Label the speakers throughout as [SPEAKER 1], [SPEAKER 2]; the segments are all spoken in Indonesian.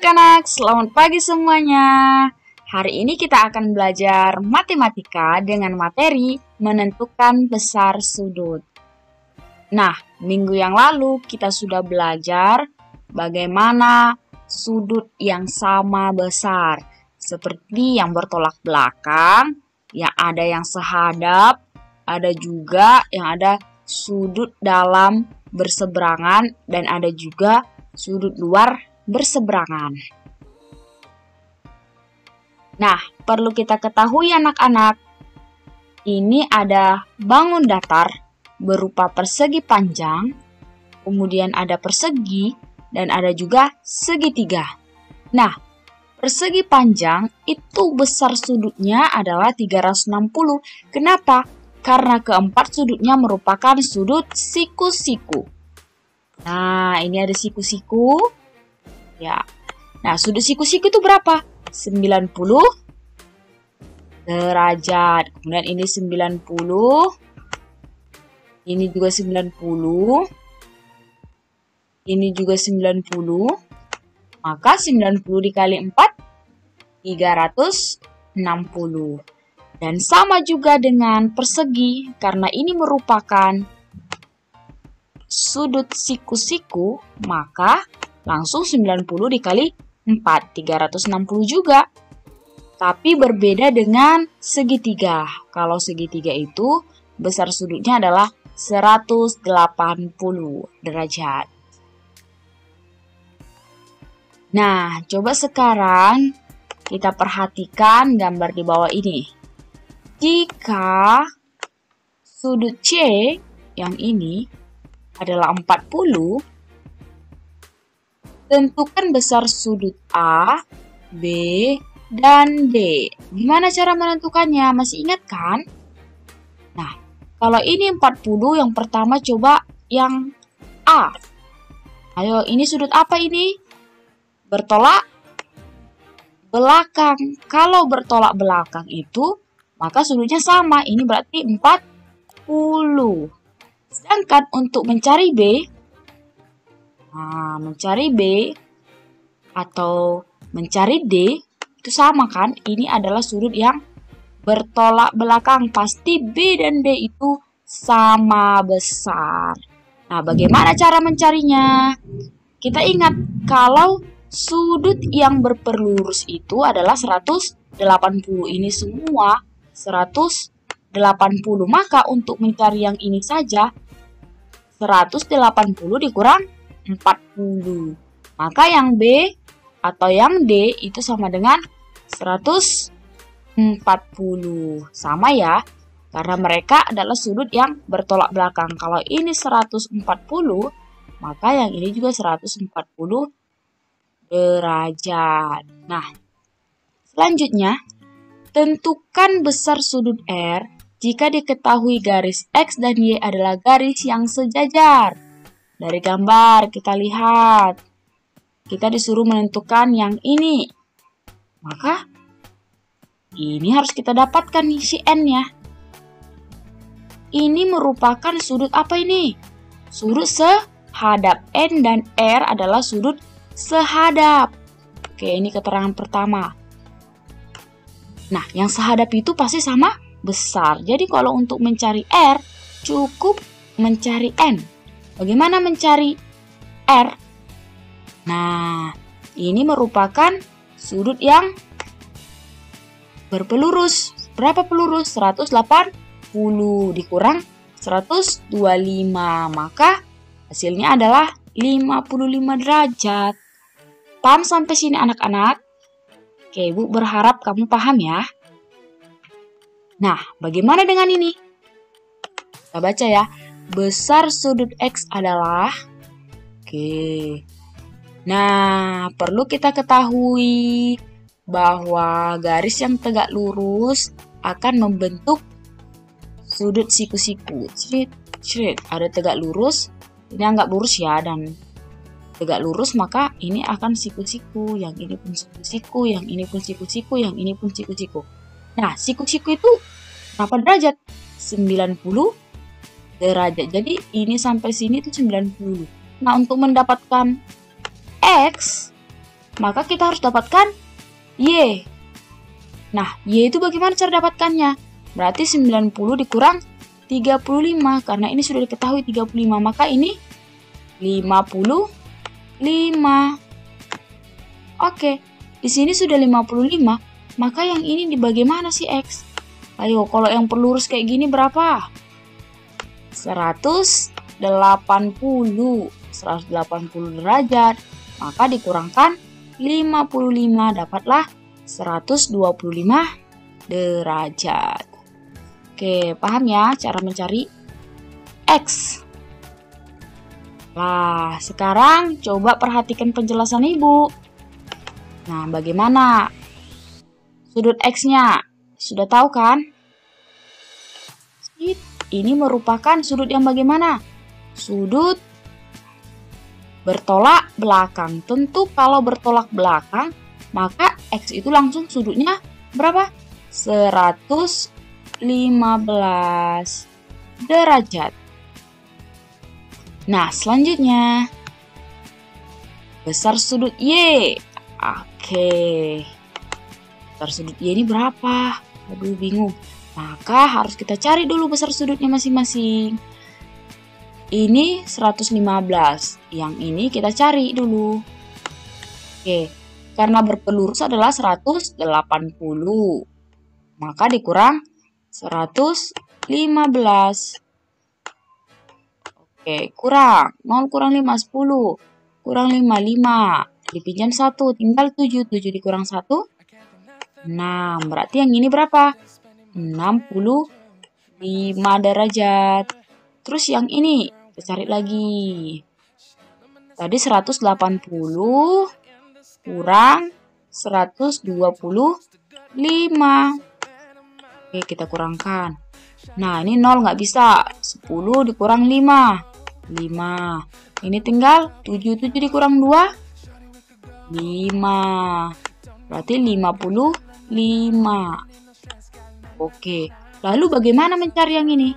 [SPEAKER 1] anak-anak, selamat pagi semuanya. Hari ini kita akan belajar matematika dengan materi menentukan besar sudut. Nah, minggu yang lalu kita sudah belajar bagaimana sudut yang sama besar, seperti yang bertolak belakang, yang ada yang sehadap, ada juga yang ada sudut dalam berseberangan, dan ada juga sudut luar berseberangan. Nah, perlu kita ketahui anak-anak, ini ada bangun datar berupa persegi panjang, kemudian ada persegi, dan ada juga segitiga. Nah, persegi panjang itu besar sudutnya adalah 360. Kenapa? Karena keempat sudutnya merupakan sudut siku-siku. Nah, ini ada siku-siku. Ya. Nah, sudut siku-siku itu berapa? 90 derajat. Kemudian ini 90. Ini juga 90. Ini juga 90. Maka 90 dikali 4, 360. Dan sama juga dengan persegi, karena ini merupakan sudut siku-siku, maka langsung 90 dikali 4, 360 juga. Tapi berbeda dengan segitiga. Kalau segitiga itu besar sudutnya adalah 180 derajat. Nah, coba sekarang kita perhatikan gambar di bawah ini. Jika sudut C yang ini adalah 40, tentukan besar sudut A, B, dan D. Gimana cara menentukannya? Masih ingat kan? Nah, kalau ini 40, yang pertama coba yang A. Ayo, ini sudut apa ini? Bertolak belakang. Kalau bertolak belakang itu, maka sudutnya sama. Ini berarti 40. Sedangkan untuk mencari B, mencari B atau mencari D itu sama kan? Ini adalah sudut yang bertolak belakang. Pasti B dan D itu sama besar. Nah, bagaimana cara mencarinya? Kita ingat kalau sudut yang berperlurus itu adalah 180. Ini semua 180. Maka untuk mencari yang ini saja 180 dikurang 40. Maka yang B atau yang D itu sama dengan 140. Sama ya, karena mereka adalah sudut yang bertolak belakang. Kalau ini 140, maka yang ini juga 140 derajat. Nah, selanjutnya, tentukan besar sudut R jika diketahui garis X dan Y adalah garis yang sejajar. Dari gambar kita lihat, kita disuruh menentukan yang ini. Maka, ini harus kita dapatkan nih si N-nya. Ini merupakan sudut apa ini? Sudut sehadap. N dan R adalah sudut sehadap. Oke, ini keterangan pertama. Nah, yang sehadap itu pasti sama besar. Jadi kalau untuk mencari R, cukup mencari N. Bagaimana mencari R? Nah, ini merupakan sudut yang berpelurus. Berapa pelurus? 180 dikurang 125. Maka hasilnya adalah 55 derajat. Paham sampai sini anak-anak? Oke, Ibu berharap kamu paham ya. Nah, bagaimana dengan ini? Kita baca ya. Besar sudut X adalah... Oke. Nah, perlu kita ketahui bahwa garis yang tegak lurus akan membentuk sudut siku-siku. Ada tegak lurus, ini anggap lurus ya, dan tegak lurus, maka ini akan siku-siku, yang ini pun siku-siku, yang ini pun siku-siku, yang ini pun siku-siku. Nah, siku-siku itu berapa derajat? 90 derajat. Jadi ini sampai sini itu 90. Nah, untuk mendapatkan X, maka kita harus dapatkan Y. Nah, Y itu bagaimana cara dapatkannya? Berarti 90 dikurang 35, karena ini sudah diketahui 35, maka ini 55. Oke, di sini sudah 55, maka yang ini bagaimana sih X? Ayo, kalau yang pelurus kayak gini berapa? 180 derajat, maka dikurangkan 55, dapatlah 125 derajat. Oke, paham ya cara mencari X? Nah, sekarang coba perhatikan penjelasan Ibu. Nah, bagaimana sudut X-nya? Sudah tahu kan? Ini merupakan sudut yang bagaimana? Sudut bertolak belakang. Tentu kalau bertolak belakang, maka X itu langsung sudutnya berapa? 115 derajat. Nah, selanjutnya besar sudut Y. Oke. Besar sudut Y ini berapa? Aduh, bingung. Maka harus kita cari dulu besar sudutnya masing-masing. Ini 115. Yang ini kita cari dulu. Oke. Karena berpelurus adalah 180. Maka dikurang 115. Oke, kurang. 0 kurang 5, 10. Kurang 5, 5. Dipinjam 1, tinggal 7. 7 dikurang 1, 6. Berarti yang ini berapa? 65 derajat. Terus yang ini, kita cari lagi. Tadi 180 kurang 125. Oke, kita kurangkan. Nah, ini 0 nggak bisa. 10 dikurang 5. 5. Ini tinggal 7. 7 dikurang 2. 5. Berarti 55. Oke. Lalu bagaimana mencari yang ini?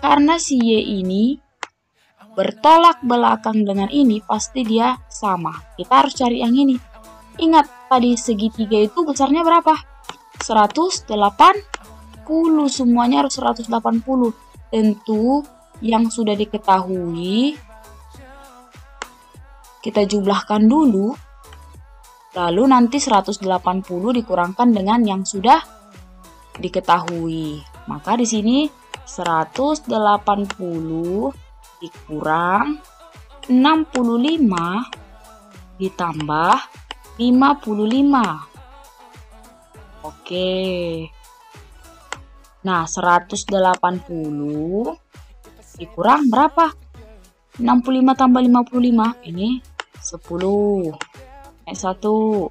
[SPEAKER 1] Karena si Y ini bertolak belakang dengan ini, pasti dia sama. Kita harus cari yang ini. Ingat, tadi segitiga itu besarnya berapa? 180. Semuanya harus 180. Tentu yang sudah diketahui kita jumlahkan dulu. Lalu nanti 180 dikurangkan dengan yang sudah diketahui. Maka di sini 180 dikurang 65 ditambah 55. Oke. Nah, 180 dikurang berapa? 65 tambah 55. Ini 10. 1. 7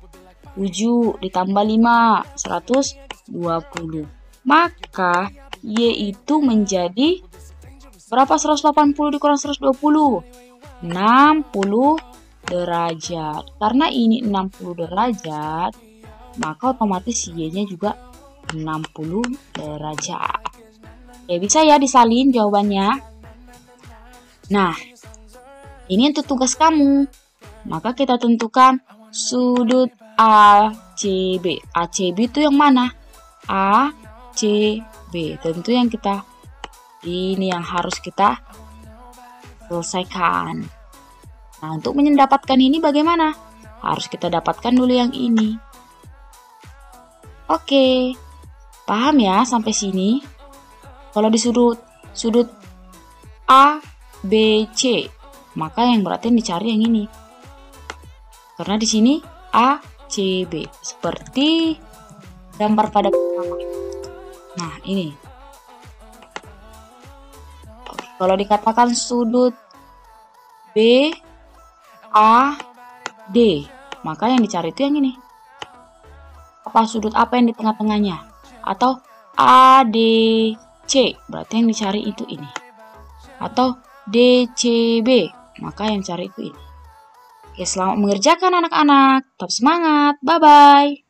[SPEAKER 1] ditambah 5. 120. Maka Y itu menjadi berapa? 180 dikurang 120. 60 derajat. Karena ini 60 derajat, maka otomatis Y-nya juga 60 derajat. Ya, bisa ya disalin jawabannya. Nah, ini untuk tugas kamu. Maka kita tentukan sudut ACB. ACB itu yang mana? ACB. Tentu yang ini yang harus kita selesaikan. Nah, untuk mendapatkan ini bagaimana? Harus kita dapatkan dulu yang ini. Oke. Paham ya sampai sini? Kalau di sudut A, B, C, maka yang berarti yang dicari yang ini. Karena di sini A, C, B. Seperti gambar pada pertama. Nah, ini. Oke, kalau dikatakan sudut B, A, D, maka yang dicari itu yang ini. Apa sudut apa yang di tengah-tengahnya? Atau ADC, berarti yang dicari itu ini. Atau DCB, maka yang cari itu ini. Oke, selamat mengerjakan anak-anak. Tetap semangat. Bye-bye.